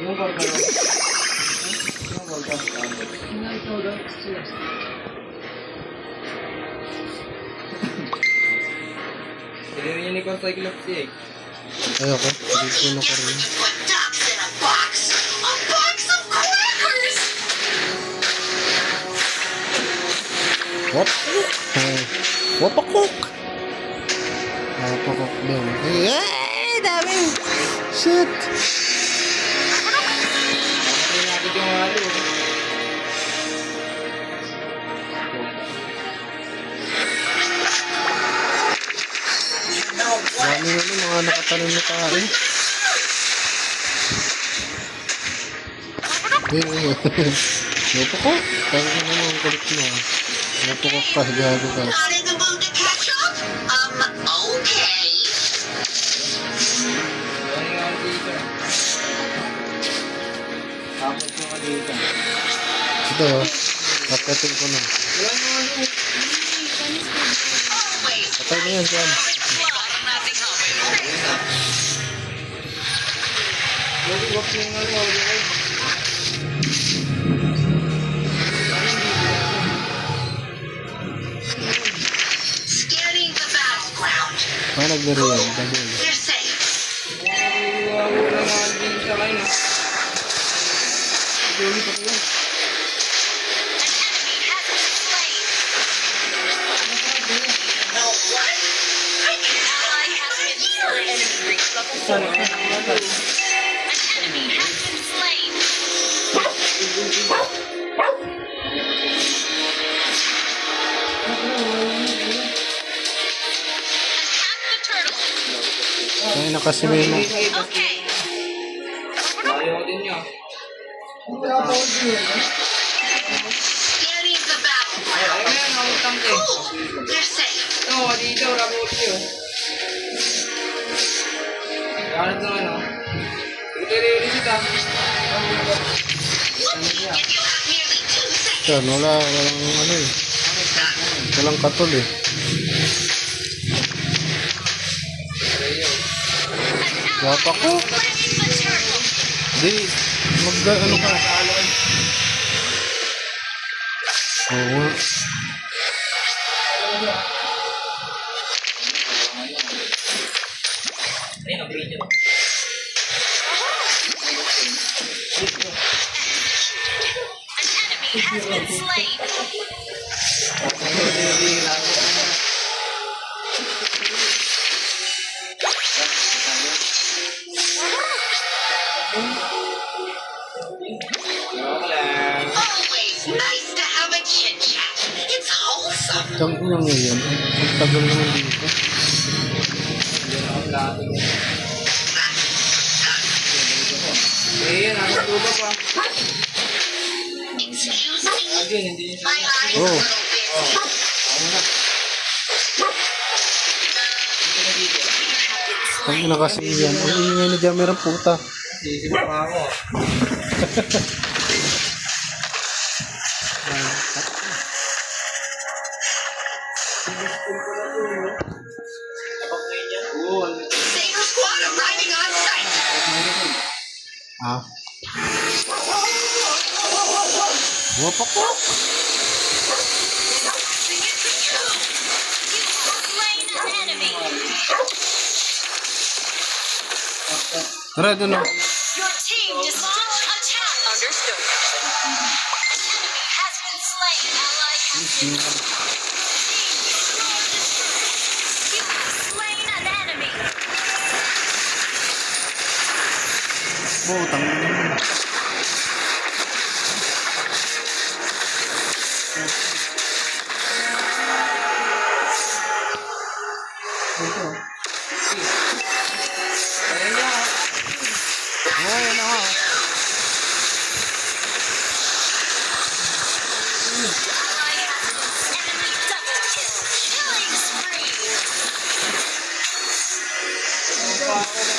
Yung karga lang. Yung karga. Ikaw daw. Hindi niya ni Cyclops eh. Ayoko. Hindi ko na pa rin. Wop. Wapakok. Wapakok din. Ay, dami. Shit. Ang natin yung halo. Dami naman mga nakatanim na tayo. Wapakok. Tayo na naman ang kulit mo. Wapakok ka. Gago ka. Tapos yung dito. Ito, tapetin ko na. Wala naman ano. Patay na yan, Sam. Wag yung ano. Paano naglaro yan? Dami yan. Wala naman din sa kain. Hindi pa ko yan. Sana ka naman. Ay, nakasimin mo. Ayaw din niya. Ayaw na yan, hawag tangke. Oo, dito, rabot yun. Ganit na ano. Ito sita. Yan, walang ano eh. Walang katol eh. Wapak ko. Di, ano ka. Oo nga. Has been slain. Always nice to have a chit chat. It's wholesome. Tang inang ngayon. Ang tagal naman dito. Yan, ako tuba pa. Excuse me. Again, hindi niya My eyes Oh. a little busy. Ang ina kasi yan. Ang ingay ni Jamer ang puta. Sisip pa ako. Saber squad arriving on site. Ah. Wapak ko. Slain an enemy. Tara, doon o. Your team destroyed attack. Understood. An enemy has been slain. Ally has been You have slain an enemy. Butang ina. Ayan niya. Oh, yan na nga. Ally has been enemy double kill. Killing spree. Ano pa ako na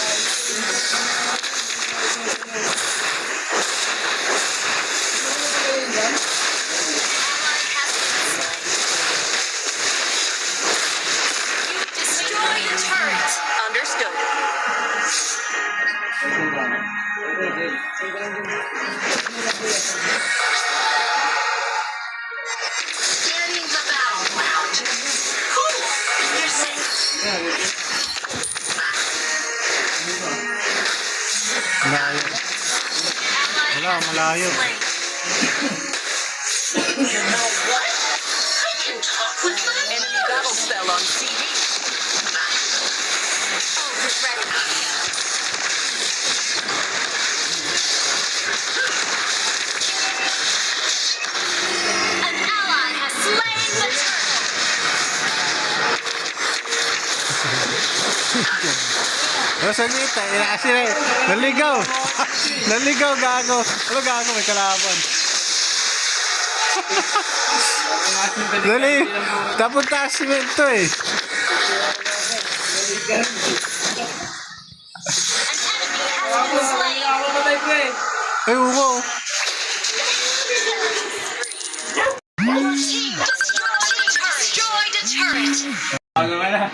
Scanning the battleground. Cool. You're safe. Malayo. Wala, malayo. You know what? I can talk with them. Enemy battle spell on CD. An ally has slain the turtle. Pero saglit, kasi naligaw. Naligaw, gago. Ano gago, may kalaban. Dali, tapos taas simento eh. An enemy has been slain. Patay ko eh. Ay, uwo. Team destroy the turret. Bago ka na.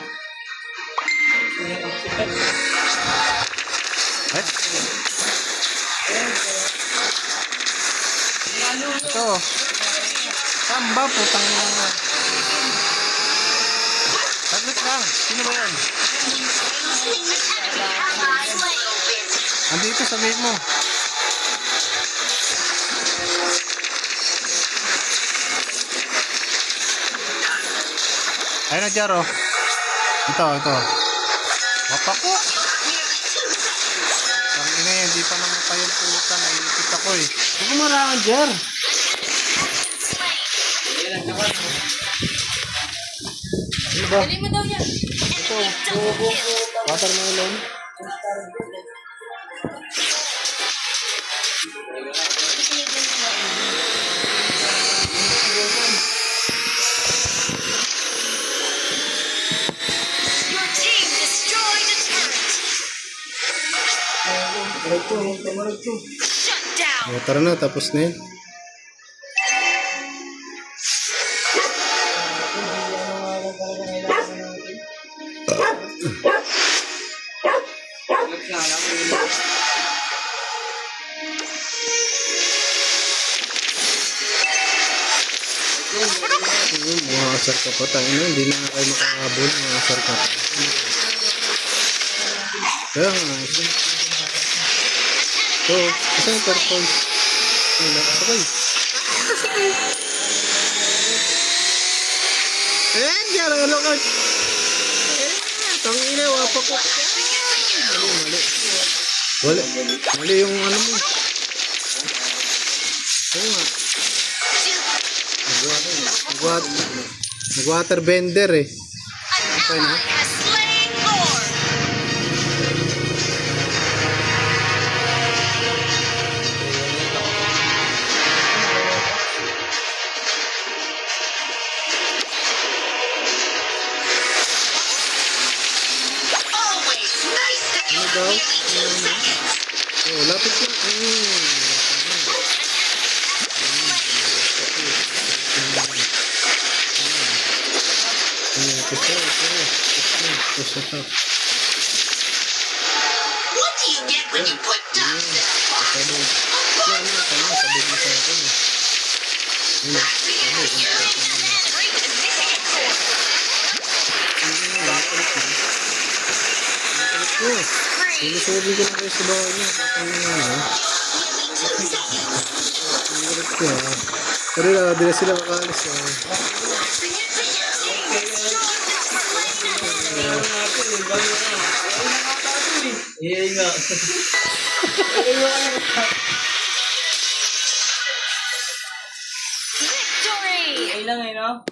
Eh? Ito. Samba, putang ina. Saglit lang. Sino ba yan? Ally slain. Andito sa mid mo. Ayun na, Jaro. Ito. Wapak ko. Ang ina yan, di pa namatay yung puta. Naiipit ako eh. Huwag mo marangan, Jar. Ano ba? Dali mo daw yan. Ito. Watermelon. Your team destroyed a turret. Shut down. O, tara na, tapos na yun. Mga asar ka pa tayo na, hindi na nga kayo makahabol, mga asar ka pa. Kaya nga, ito, kasi yung turquoise. Wala, sabay. Eh, diyan, ano ka? Tangina, wapak ko. Mali yung ano mo. Oo nga. Nag-water bender eh. An ally has slain Lord. Always nice to kill Ano daw? nearly 2 seconds. Oh, lapit na. What do you get when you put ducks in a box? That's the answer. Sinusubi ko na kayo sa bawah niya. Pero di na sila makalis. Eh nga. Victory! Ay lang eh no?